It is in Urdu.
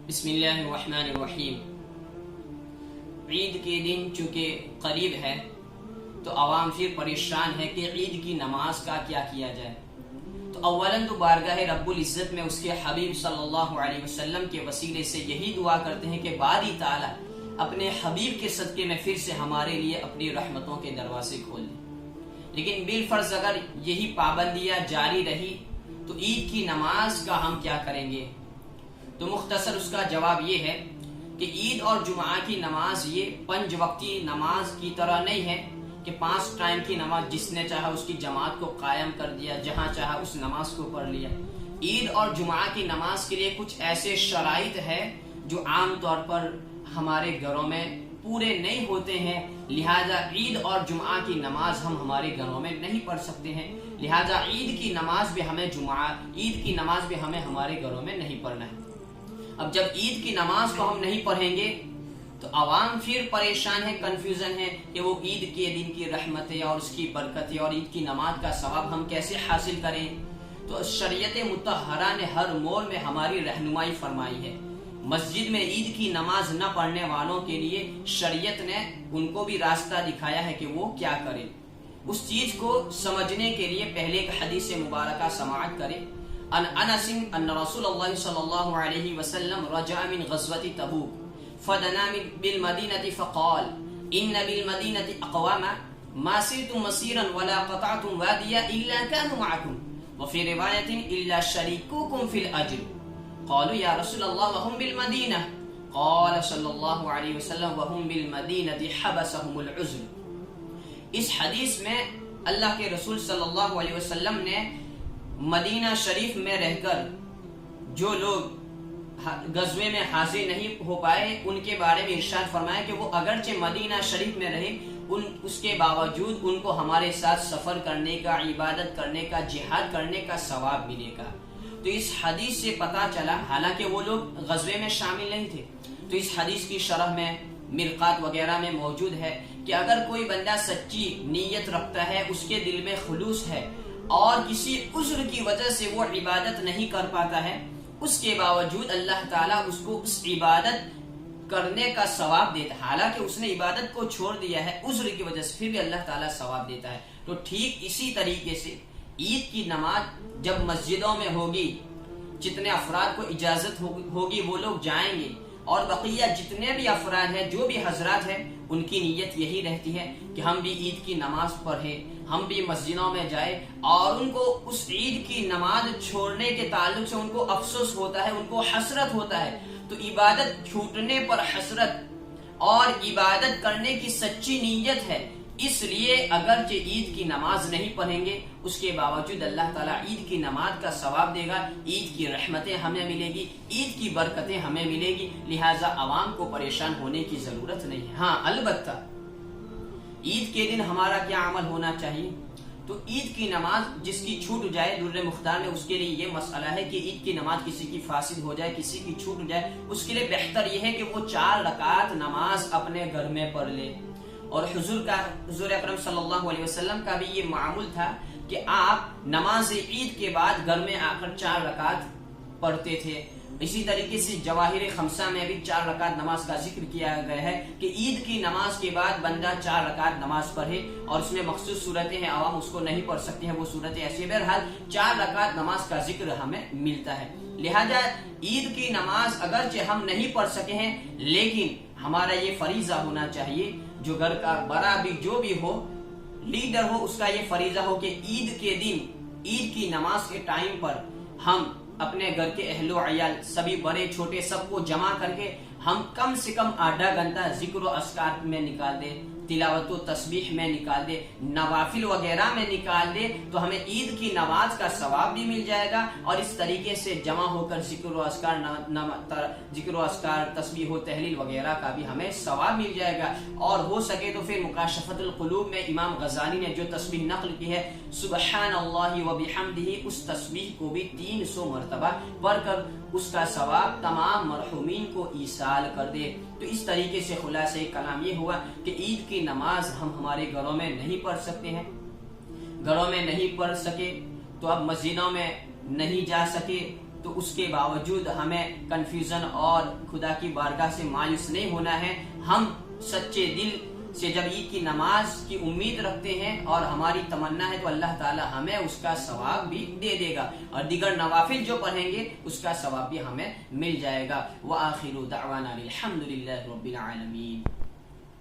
بسم اللہ الرحمن الرحیم۔ عید کے دن چونکہ قریب ہے تو عوام پھر پریشان ہے کہ عید کی نماز کا کیا کیا جائے۔ تو اولاً تو بارگاہ رب العزت میں اس کے حبیب صلی اللہ علیہ وسلم کے وسیلے سے یہی دعا کرتے ہیں کہ باری تعالیٰ اپنے حبیب کے صدقے میں پھر سے ہمارے لیے اپنی رحمتوں کے دروازے کھول دیں۔ لیکن بالفرض اگر یہی پابندیاں جاری رہی تو عید کی نماز کا ہم کیا کریں گے؟ تو مختصر اس کا جواب یہ ہے کہ عید اور جمعہ کی نماز یہ 5 وقتی نماز کی طرح نہیں ہے کہ 5 ٹائم کی نماز جس نے چاہا اس کی جماعت کو قائم کر دیا، جہاں چاہا اس نماز کو پڑھ لیا۔ عید اور جمعہ کی نماز کے لیے کچھ ایسے شرائط ہے جو عام طور پر ہمارے گھروں میں پورے نہیں ہوتے ہیں، لہذا عید اور جمعہ کی نماز ہم ہمارے گھروں میں نہیں پڑھ سکتے ہیں، لہذا عید کی نماز بھی ہمیں ہمارے گھروں میں نہیں پڑھنا ہے۔ اب جب عید کی نماز کو ہم نہیں پڑھیں گے تو عوام پھر پریشان ہے، کنفیوژن ہے کہ وہ عید کے دن کی رحمتیں اور اس کی برکتیں اور عید کی نماز کا ثواب ہم کیسے حاصل کریں۔ تو شریعت مطہرہ نے ہر موڑ میں ہماری رہنمائی فرمائی ہے۔ مسجد میں عید کی نماز نہ پڑھنے والوں کے لیے شریعت نے ان کو بھی راستہ دکھایا ہے کہ وہ کیا کریں۔ اس چیز کو سمجھنے کے لیے پہلے ایک حدیث مبارکہ سماعت کریں۔ ان انس ان رسول اللہ صلی اللہ علیہ وسلم رجع من غزوة تبوک فدنا بالمدینة فقال ان بالمدینة اقواما ما سرتم مسیرا ولا قطعتم وادیا الا كانوا معكم وفي روایة الا شریکوکم فی الاجر قالوا یا رسول اللہ وهم بالمدینة قال صلی اللہ علیہ وسلم وهم بالمدینة حبسهم العذر۔ اس حدیث میں اللہ کے رسول صلی اللہ علیہ وسلم نے مدینہ شریف میں رہ کر جو لوگ غزوے میں حاضر نہیں ہو پائے ان کے بارے میں ارشاد فرمایا کہ وہ اگرچہ مدینہ شریف میں رہے اس کے باوجود ان کو ہمارے ساتھ سفر کرنے کا، عبادت کرنے کا، جہاد کرنے کا ثواب ملے گا۔ تو اس حدیث سے پتہ چلا، حالانکہ وہ لوگ غزوے میں شامل نہیں تھے، تو اس حدیث کی شرح میں مرقات وغیرہ میں موجود ہے کہ اگر کوئی بندہ سچی نیت رکھتا ہے، اس کے دل میں خلوص ہے اور کسی عذر کی وجہ سے وہ عبادت نہیں کر پاتا ہے، اس کے باوجود اللہ تعالیٰ اس کو اس عبادت کرنے کا ثواب دیتا ہے۔ حالانکہ اس نے عبادت کو چھوڑ دیا ہے عذر کی وجہ سے، پھر بھی اللہ تعالیٰ ثواب دیتا ہے۔ تو ٹھیک اسی طریقے سے عید کی نماز جب مسجدوں میں ہوگی، جتنے افراد کو اجازت ہوگی وہ لوگ جائیں گے، اور بقیہ جتنے بھی افراد ہیں، جو بھی حضرات ہیں، ان کی نیت یہی رہتی ہے کہ ہم بھی عید کی نماز پڑھیں، ہم بھی مسجدوں میں جائیں، اور ان کو اس عید کی نماز چھوڑنے کے تعلق سے ان کو افسوس ہوتا ہے، ان کو حسرت ہوتا ہے۔ تو عبادت چھوٹنے پر حسرت اور عبادت کرنے کی سچی نیت ہے، اس لیے اگرچہ عید کی نماز نہیں پڑھیں گے اس کے باوجود اللہ تعالیٰ عید کی نماز کا ثواب دے گا، عید کی رحمتیں ہمیں ملے گی، عید کی برکتیں ہمیں ملے گی، لہٰذا عوام کو پریشان ہونے کی ضرورت نہیں ہے۔ ہاں البتہ عید کے دن ہمارا کیا عمل ہونا چاہیے؟ تو عید کی نماز جس کی چھوٹ جائے، در مختار میں اس کے لیے یہ مسئلہ ہے کہ عید کی نماز کسی کی فاسد ہو جائے، کسی کی چھوٹ جائے، اس کے لیے بہتر یہ ہے کہ وہ 4 رکعت نماز اپنے گھر میں پڑھ لے۔ اور حضور اکرم صلی اللہ علیہ وسلم کا بھی یہ معمول تھا کہ آپ نماز عید کے بعد گھر میں آ کر 4 رکعت پڑھتے تھے۔ اسی طریقے سے جواہر خمسہ میں بھی 4 رکعت نماز کا ذکر کیا گیا ہے کہ عید کی نماز کے بعد بندہ 4 رکعت نماز پڑھے، اور اس میں مخصوص صورتیں ہیں، عوام اس کو نہیں پڑھ سکتے ہیں، وہ صورتیں ایسی ہیں۔ بہرحال 4 رکعت نماز کا ذکر ہمیں ملتا ہے، لہذا عید کی نماز اگرچہ ہم نہیں پڑھ سکے ہیں، لیکن ہمارا یہ فریضہ ہونا چاہیے، جو گھر کا بڑا بھی جو بھی ہو، لیڈر ہو، اس کا یہ فریضہ ہو کہ عید کے دن، عید کی نماز کے ٹائم پر ہم اپنے گھر کے اہل و عیال سبھی بڑے چھوٹے سب کو جمع کر کے ہم کم سے کم آدھا گھنٹہ ذکر و اذکار میں نکال دیں، تلاوت و تسبیح میں نکال دے، نوافل وغیرہ میں نکال دے، تو ہمیں عید کی نماز کا ثواب بھی مل جائے گا، اور اس طریقے سے جمع ہو کر ذکر و اذکار تسبیح و تحلیل وغیرہ کا بھی ہمیں ثواب مل جائے گا۔ اور ہو سکے تو پھر مکاشفت القلوب میں امام غزالی نے جو تسبیح نقل کی ہے سبحان اللہ و بحمدہ، اس تسبیح کو بھی 300 مرتبہ پڑھ کر اس کا ثواب تمام مرحومین کو ایصال کر دے۔ تو اس طریقے سے خلاصہ کلام یہ ہوا کہ عید کی نماز ہم ہمارے گھروں میں نہیں پڑھ سکتے ہیں، گھروں میں نہیں پڑھ سکے تو اب مسجدوں میں نہیں جا سکے تو اس کے باوجود ہمیں کنفیوژن اور خدا کی بارگاہ سے مایوس نہیں ہونا ہے. ہم سچے دل سے جب عید کی نماز کی امید رکھتے ہیں اور ہماری تمنا ہے تو اللہ تعالی ہمیں اس کا ثواب بھی دے دے گا، اور دیگر نوافل جو پڑھیں گے اس کا ثواب بھی ہمیں مل جائے گا. وآخر دعوانا الحمد للہ رب العالمین.